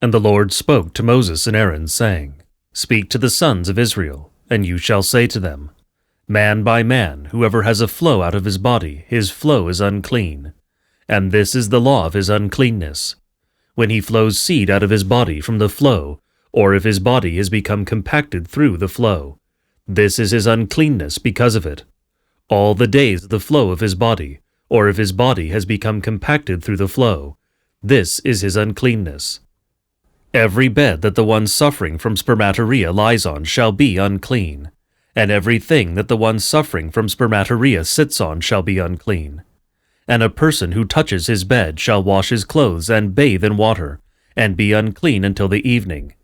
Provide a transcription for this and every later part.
And the Lord spoke to Moses and Aaron, saying, Speak to the sons of Israel, and you shall say to them, Man by man, whoever has a flow out of his body, his flow is unclean. And this is the law of his uncleanness. When he flows seed out of his body from the flow, or if his body has become compacted through the flow, this is his uncleanness because of it. All the days of the flow of his body, or if his body has become compacted through the flow, this is his uncleanness. Every bed that the one suffering from spermatorrhea lies on shall be unclean, and every thing that the one suffering from spermatorrhea sits on shall be unclean. And a person who touches his bed shall wash his clothes and bathe in water, and be unclean until the evening.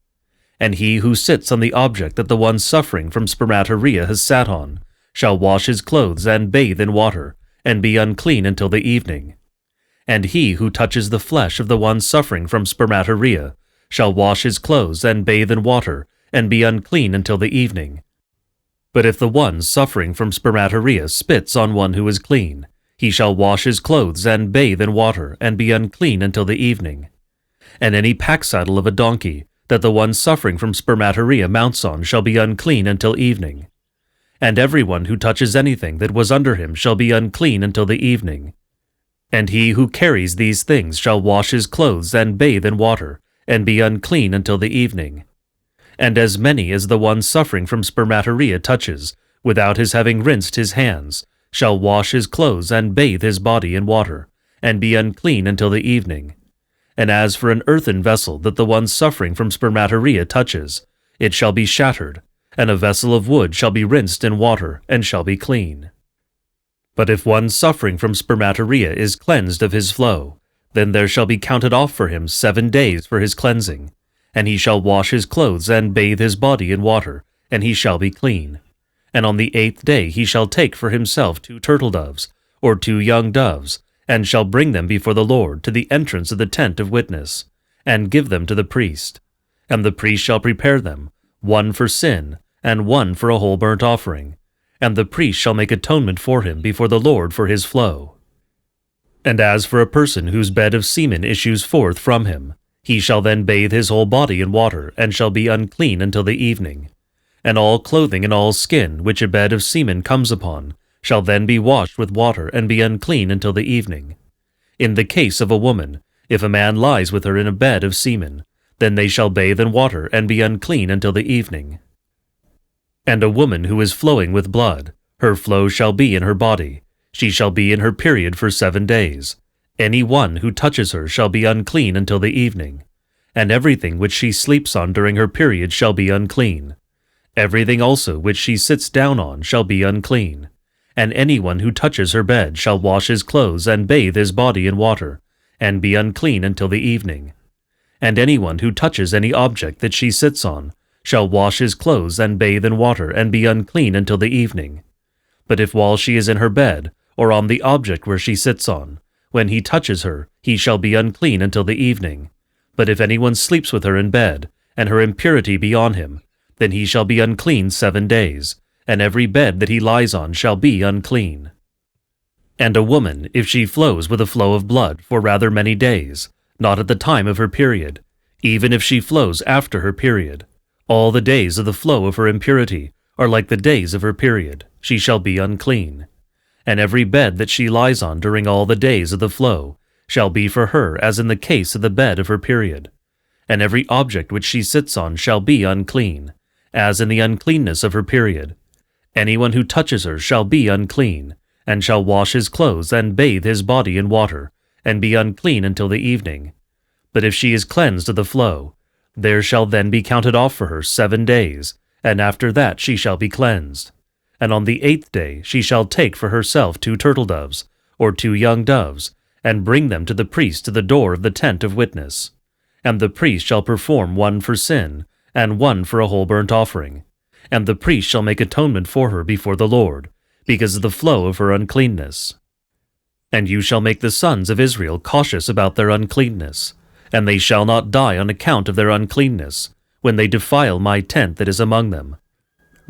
And he who sits on the object that the one suffering from spermatorrhea has sat on shall wash his clothes and bathe in water, and be unclean until the evening. And he who touches the flesh of the one suffering from spermatorrhea shall wash his clothes and bathe in water, and be unclean until the evening. But if the one suffering from spermatorrhea spits on one who is clean, he shall wash his clothes and bathe in water, and be unclean until the evening. And any pack saddle of a donkey that the one suffering from spermatorrhea mounts on shall be unclean until evening. And everyone who touches anything that was under him shall be unclean until the evening. And he who carries these things shall wash his clothes and bathe in water, and be unclean until the evening. And as many as the one suffering from spermatorrhea touches, without his having rinsed his hands, shall wash his clothes and bathe his body in water, and be unclean until the evening. And as for an earthen vessel that the one suffering from spermatorrhea touches, it shall be shattered, and a vessel of wood shall be rinsed in water, and shall be clean. But if one suffering from spermatorrhea is cleansed of his flow, then there shall be counted off for him 7 days for his cleansing, and he shall wash his clothes and bathe his body in water, and he shall be clean. And on the 8th day he shall take for himself 2 turtle doves, or 2 young doves, and shall bring them before the Lord to the entrance of the tent of witness, and give them to the priest. And the priest shall prepare them, one for sin, and one for a whole burnt offering. And the priest shall make atonement for him before the Lord for his flow. And as for a person whose bed of semen issues forth from him, he shall then bathe his whole body in water, and shall be unclean until the evening. And all clothing and all skin which a bed of semen comes upon shall then be washed with water, and be unclean until the evening. In the case of a woman, if a man lies with her in a bed of semen, then they shall bathe in water, and be unclean until the evening. And a woman who is flowing with blood, her flow shall be in her body. She shall be in her period for 7 days. Any one who touches her shall be unclean until the evening. And everything which she sleeps on during her period shall be unclean. Everything also which she sits down on shall be unclean. And anyone who touches her bed shall wash his clothes and bathe his body in water, and be unclean until the evening. And anyone who touches any object that she sits on shall wash his clothes and bathe in water, and be unclean until the evening. But if while she is in her bed, or on the object where she sits on, when he touches her, he shall be unclean until the evening. But if anyone sleeps with her in bed, and her impurity be on him, then he shall be unclean 7 days, and every bed that he lies on shall be unclean. And a woman, if she flows with a flow of blood for rather many days, not at the time of her period, even if she flows after her period, all the days of the flow of her impurity are like the days of her period, she shall be unclean. And every bed that she lies on during all the days of the flow shall be for her as in the case of the bed of her period. And every object which she sits on shall be unclean, as in the uncleanness of her period. Anyone who touches her shall be unclean, and shall wash his clothes and bathe his body in water, and be unclean until the evening. But if she is cleansed of the flow, there shall then be counted off for her 7 days, and after that she shall be cleansed. And on the 8th day she shall take for herself 2 turtle doves, or 2 young doves, and bring them to the priest to the door of the tent of witness. And the priest shall perform one for sin, and one for a whole burnt offering. And the priest shall make atonement for her before the Lord, because of the flow of her uncleanness. And you shall make the sons of Israel cautious about their uncleanness, and they shall not die on account of their uncleanness, when they defile my tent that is among them.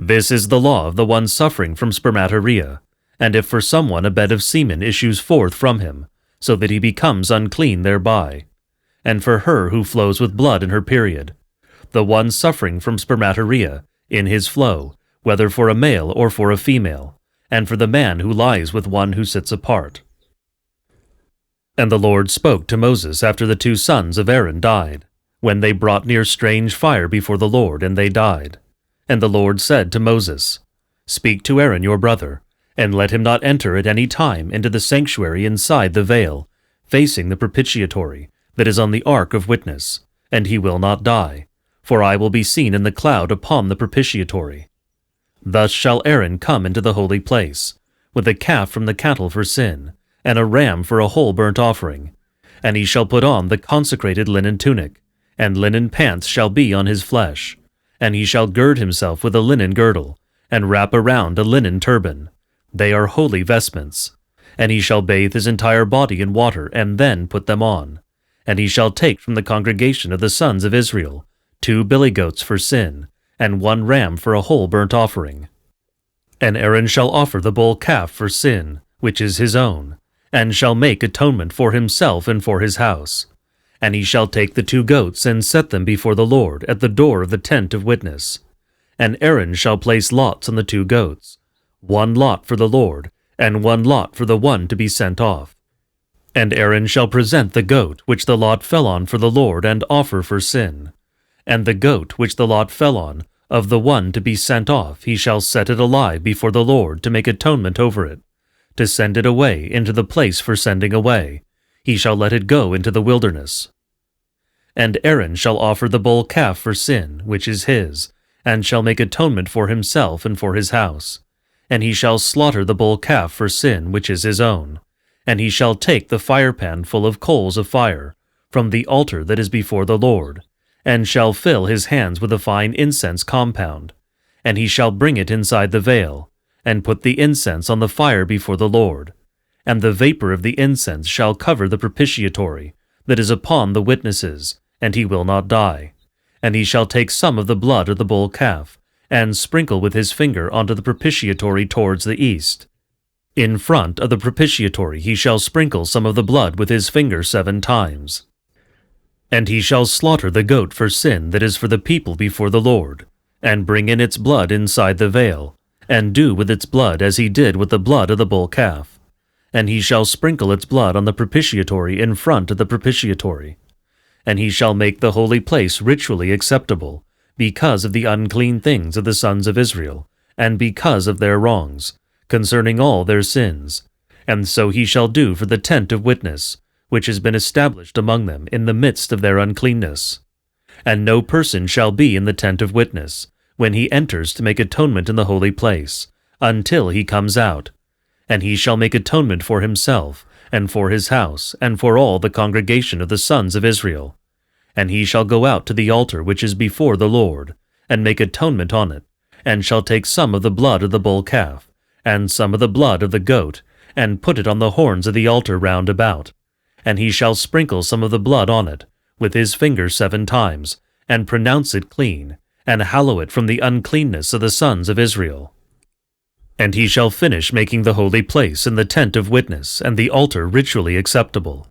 This is the law of the one suffering from spermatorrhea, and if for someone a bed of semen issues forth from him, so that he becomes unclean thereby. and for her who flows with blood in her period, the one suffering from spermatorrhea in his flow, whether for a male or for a female, and for the man who lies with one who sits apart. And the Lord spoke to Moses after the 2 sons of Aaron died, when they brought near strange fire before the Lord, and they died. And the Lord said to Moses, Speak to Aaron your brother, and let him not enter at any time into the sanctuary inside the veil, facing the propitiatory that is on the ark of witness, and he will not die, for I will be seen in the cloud upon the propitiatory. Thus shall Aaron come into the holy place, with a calf from the cattle for sin, and a ram for a whole burnt offering. And he shall put on the consecrated linen tunic, and linen pants shall be on his flesh. And he shall gird himself with a linen girdle, and wrap around a linen turban. They are holy vestments. And he shall bathe his entire body in water, and then put them on. And he shall take from the congregation of the sons of Israel 2 billy goats for sin, and 1 ram for a whole burnt offering. And Aaron shall offer the bull calf for sin, which is his own, and shall make atonement for himself and for his house. And he shall take the 2 goats and set them before the Lord at the door of the tent of witness. And Aaron shall place lots on the 2 goats, 1 lot for the Lord, and 1 lot for the one to be sent off. And Aaron shall present the goat which the lot fell on for the Lord, and offer for sin. And the goat which the lot fell on, of the one to be sent off, he shall set it alive before the Lord to make atonement over it, to send it away into the place for sending away. He shall let it go into the wilderness. And Aaron shall offer the bull calf for sin, which is his, and shall make atonement for himself and for his house. And he shall slaughter the bull calf for sin, which is his own. And he shall take the firepan full of coals of fire from the altar that is before the Lord, and shall fill his hands with a fine incense compound. And he shall bring it inside the veil, and put the incense on the fire before the Lord. And the vapor of the incense shall cover the propitiatory that is upon the witnesses, and he will not die. And he shall take some of the blood of the bull calf, and sprinkle with his finger onto the propitiatory towards the east. In front of the propitiatory he shall sprinkle some of the blood with his finger 7 times. And he shall slaughter the goat for sin that is for the people before the Lord, and bring in its blood inside the veil, and do with its blood as he did with the blood of the bull calf. And he shall sprinkle its blood on the propitiatory in front of the propitiatory. And he shall make the holy place ritually acceptable, because of the unclean things of the sons of Israel, and because of their wrongs, concerning all their sins. And so he shall do for the tent of witness, which has been established among them in the midst of their uncleanness. And no person shall be in the tent of witness, when he enters to make atonement in the holy place, until he comes out. And he shall make atonement for himself, and for his house, and for all the congregation of the sons of Israel. And he shall go out to the altar which is before the Lord, and make atonement on it, and shall take some of the blood of the bull calf, and some of the blood of the goat, and put it on the horns of the altar round about. And he shall sprinkle some of the blood on it, with his finger 7 times, and pronounce it clean, and hallow it from the uncleanness of the sons of Israel. And he shall finish making the holy place and the tent of witness and the altar ritually acceptable.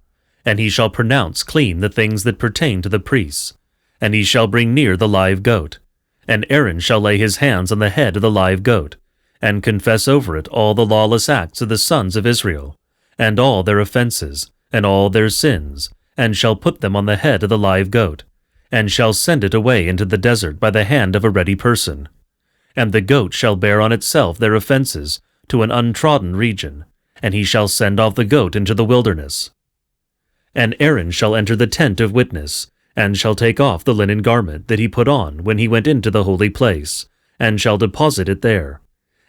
And he shall pronounce clean the things that pertain to the priests. And he shall bring near the live goat. And Aaron shall lay his hands on the head of the live goat, and confess over it all the lawless acts of the sons of Israel, and all their offenses, and all their sins, and shall put them on the head of the live goat, and shall send it away into the desert by the hand of a ready person. And the goat shall bear on itself their offenses to an untrodden region, and he shall send off the goat into the wilderness. And Aaron shall enter the tent of witness, and shall take off the linen garment that he put on when he went into the holy place, and shall deposit it there.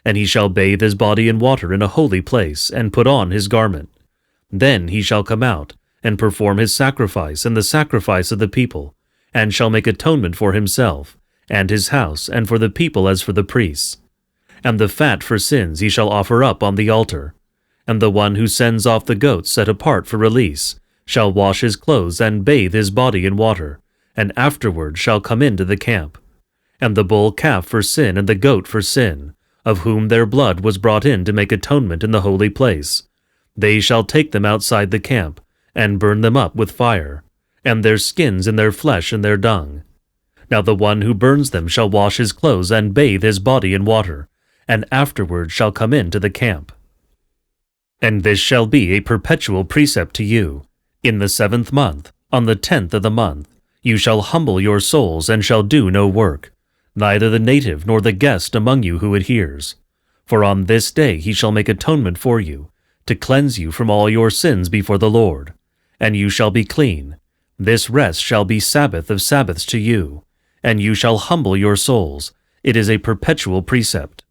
And he shall bathe his body in water in a holy place, and put on his garment. Then he shall come out, and perform his sacrifice and the sacrifice of the people, and shall make atonement for himself, and his house, and for the people as for the priests. And the fat for sins he shall offer up on the altar. And the one who sends off the goat set apart for release shall wash his clothes and bathe his body in water, and afterward shall come into the camp. And the bull calf for sin and the goat for sin, of whom their blood was brought in to make atonement in the holy place, they shall take them outside the camp, and burn them up with fire. and their skins in their flesh and their dung. Now the one who burns them shall wash his clothes and bathe his body in water, and afterward shall come into the camp. And this shall be a perpetual precept to you. In the 7th month, on the 10th of the month, you shall humble your souls and shall do no work, neither the native nor the guest among you who adheres. For on this day he shall make atonement for you, to cleanse you from all your sins before the Lord. And you shall be clean. This rest shall be Sabbath of Sabbaths to you, and you shall humble your souls. It is a perpetual precept.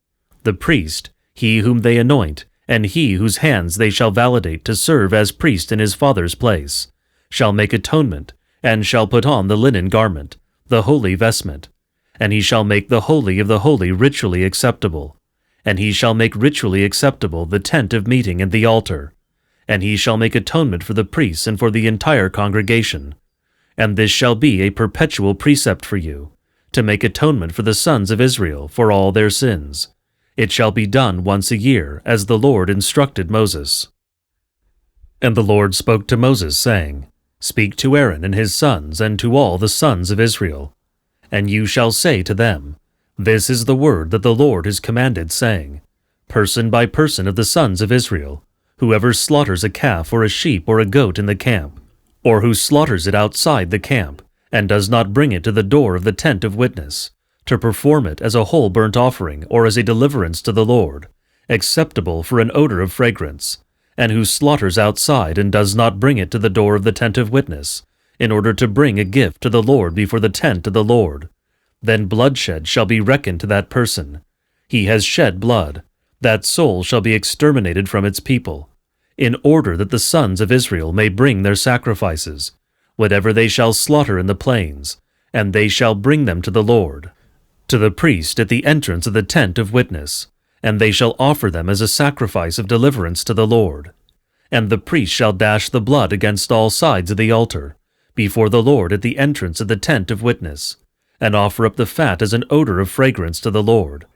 The priest, he whom they anoint, and he whose hands they shall validate to serve as priest in his father's place, shall make atonement, and shall put on the linen garment, the holy vestment. And he shall make the holy of the holy ritually acceptable. And he shall make ritually acceptable the tent of meeting and the altar. And he shall make atonement for the priests and for the entire congregation. And this shall be a perpetual precept for you, to make atonement for the sons of Israel for all their sins. It shall be done once a year, as the Lord instructed Moses. And the Lord spoke to Moses, saying, Speak to Aaron and his sons, and to all the sons of Israel. And you shall say to them, This is the word that the Lord has commanded, saying, Person by person of the sons of Israel, whoever slaughters a calf or a sheep or a goat in the camp, or who slaughters it outside the camp, and does not bring it to the door of the tent of witness, to perform it as a whole burnt offering or as a deliverance to the Lord, acceptable for an odor of fragrance, and who slaughters outside and does not bring it to the door of the tent of witness, in order to bring a gift to the Lord before the tent of the Lord, then bloodshed shall be reckoned to that person. He has shed blood. That soul shall be exterminated from its people, in order that the sons of Israel may bring their sacrifices, whatever they shall slaughter in the plains, and they shall bring them to the Lord, to the priest at the entrance of the tent of witness, and they shall offer them as a sacrifice of deliverance to the Lord. And the priest shall dash the blood against all sides of the altar, before the Lord at the entrance of the tent of witness, and offer up the fat as an odor of fragrance to the Lord.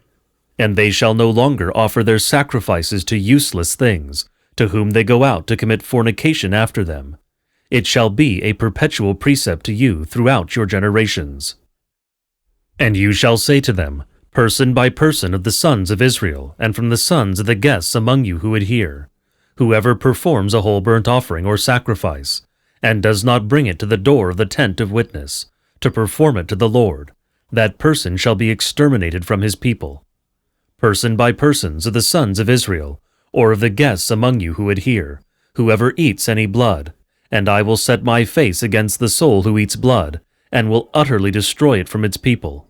And they shall no longer offer their sacrifices to useless things, to whom they go out to commit fornication after them. It shall be a perpetual precept to you throughout your generations. And you shall say to them, Person by person of the sons of Israel, and from the sons of the guests among you who adhere, whoever performs a whole burnt offering or sacrifice, and does not bring it to the door of the tent of witness, to perform it to the Lord, that person shall be exterminated from his people. Person by persons of the sons of Israel, or of the guests among you who adhere, whoever eats any blood, and I will set my face against the soul who eats blood, and will utterly destroy it from its people.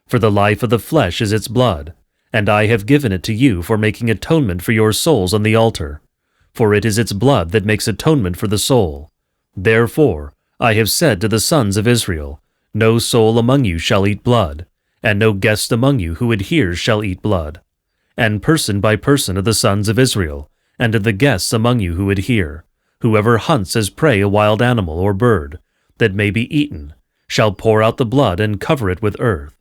For the life of the flesh is its blood, and I have given it to you for making atonement for your souls on the altar. For it is its blood that makes atonement for the soul. Therefore I have said to the sons of Israel, No soul among you shall eat blood, and no guest among you who adheres shall eat blood. And person by person of the sons of Israel, and of the guests among you who adhere, whoever hunts as prey a wild animal or bird, that may be eaten, shall pour out the blood and cover it with earth.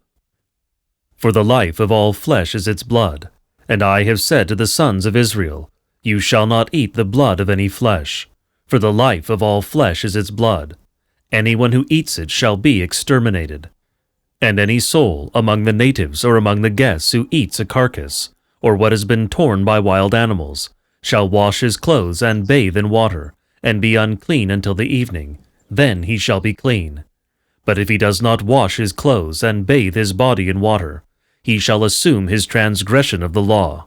For the life of all flesh is its blood, and I have said to the sons of Israel, You shall not eat the blood of any flesh, for the life of all flesh is its blood. Anyone who eats it shall be exterminated. And any soul among the natives or among the guests who eats a carcass, or what has been torn by wild animals, shall wash his clothes and bathe in water, and be unclean until the evening. Then he shall be clean. But if he does not wash his clothes and bathe his body in water, he shall assume his transgression of the law.